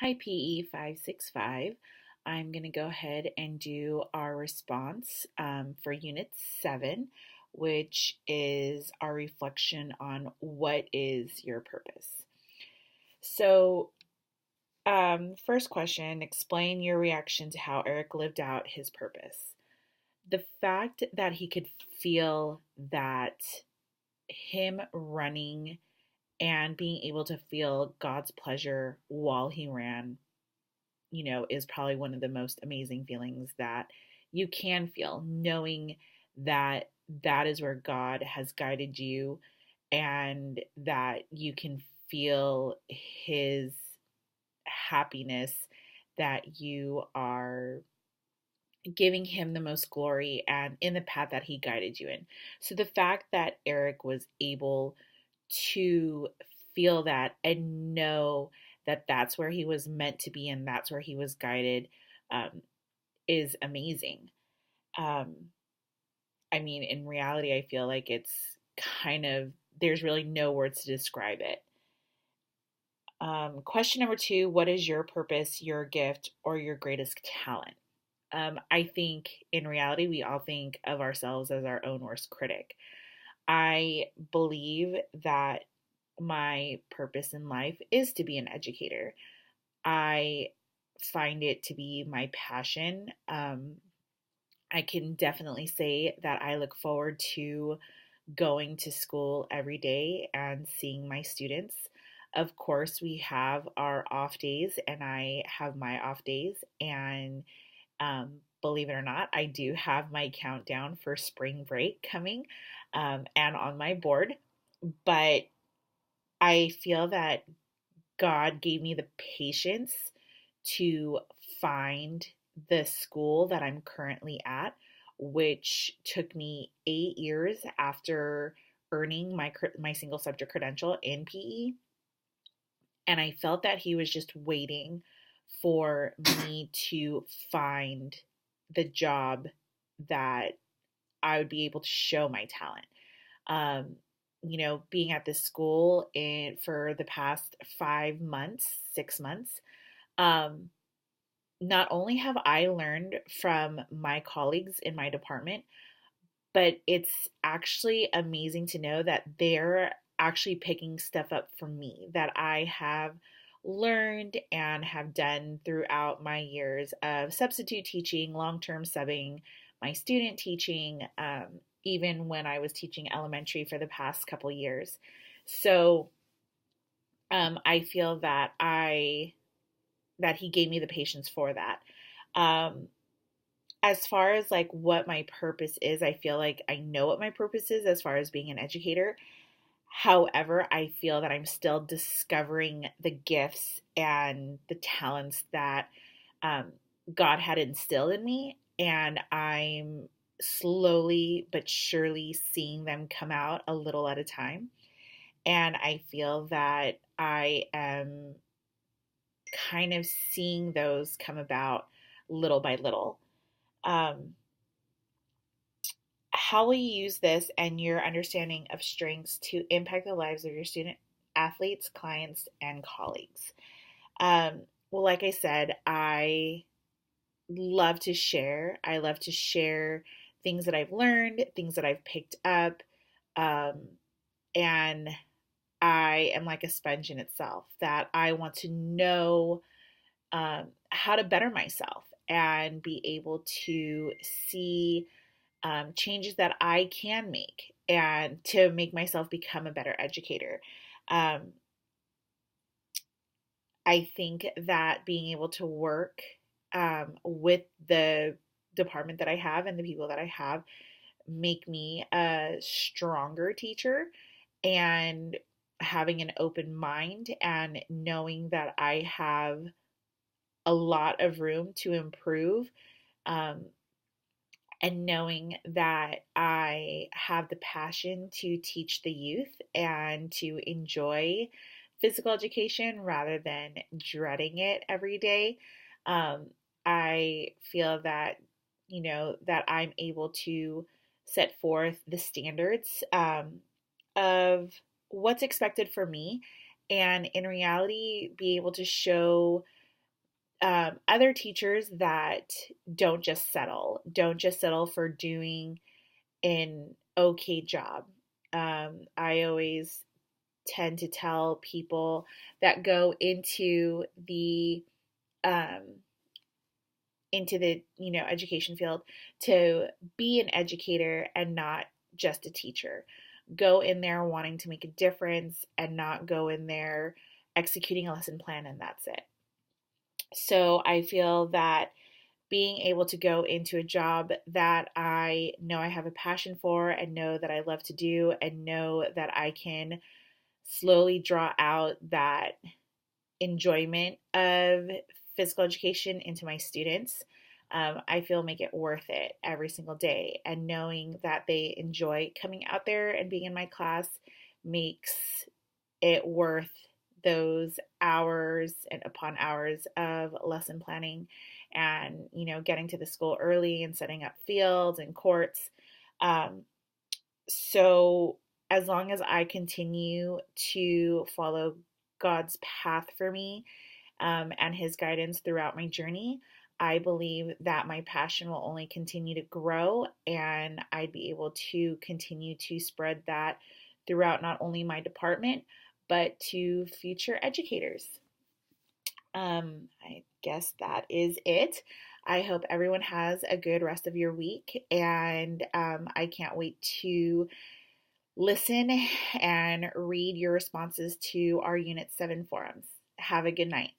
Hi, PE 565. I'm going to go ahead and do our response for Unit 7, which is our reflection on what is your purpose. So, first question, explain your reaction to how Eric lived out his purpose. The fact that he could feel that him running and being able to feel God's pleasure while he ran is probably one of the most amazing feelings that you can feel, knowing that that is where God has guided you and that you can feel his happiness, that you are giving him the most glory and in the path that he guided you in. So the fact that Eric was able to feel that and know that that's where he was meant to be and that's where he was guided um, is amazing. Um, I mean, in reality, I feel like it's kind of, there's really no words to describe it. Question number two, what is your purpose, your gift, or your greatest talent? I think in reality, we all think of ourselves as our own worst critic. I believe that my purpose in life is to be an educator. I find it to be my passion. I can definitely say that I look forward to going to school every day and seeing my students. Of course, we have our off days, and I have my off days. And believe it or not, I do have my countdown for spring break coming and on my board. But I feel that God gave me the patience to find the school that I'm currently at, which took me 8 years after earning my single subject credential in PE. And I felt that He was just waiting for me to find the job that I would be able to show my talent. Um, being at this school for the past 5 months, 6 months, um, not only have I learned from my colleagues in my department, but it's actually amazing to know that they're actually picking stuff up from me that I have learned and have done throughout my years of substitute teaching, long term subbing, my student teaching, even when I was teaching elementary for the past couple years. So I feel that he gave me the patience for that. Um, as far as like what my purpose is, I feel like I know what my purpose is as far as being an educator. However, I feel that I'm still discovering the gifts and the talents that um, God had instilled in me, and I'm slowly but surely seeing them come out a little at a time. And I feel that I am kind of seeing those come about little by little. Um, how will you use this and your understanding of strengths to impact the lives of your student athletes, clients, and colleagues? Well, like I said, I love to share. I love to share things that I've learned, things that I've picked up, um, and I am like a sponge in itself, that I want to know how to better myself and be able to see changes that I can make and to make myself become a better educator. Um, I think that being able to work with the department that I have and the people that I have make me a stronger teacher, and having an open mind and knowing that I have a lot of room to improve, um, and knowing that I have the passion to teach the youth and to enjoy physical education rather than dreading it every day. Um, I feel that, that I'm able to set forth the standards of what's expected for me, and in reality, be able to show other teachers that don't just settle for doing an okay job. I always tend to tell people that go um, into the education field to be an educator and not just a teacher. Go in there wanting to make a difference and not go in there executing a lesson plan and that's it. So I feel that being able to go into a job that I know I have a passion for and know that I love to do and know that I can slowly draw out that enjoyment of physical education into my students, I feel make it worth it every single day. And knowing that they enjoy coming out there and being in my class makes it worth those hours and upon hours of lesson planning and getting to the school early and setting up fields and courts. So as long as I continue to follow God's path for me, and his guidance throughout my journey, I believe that my passion will only continue to grow and I'd be able to continue to spread that throughout not only my department, but to future educators. I guess that is it. I hope everyone has a good rest of your week, and I can't wait to listen and read your responses to our Unit 7 forums. Have a good night.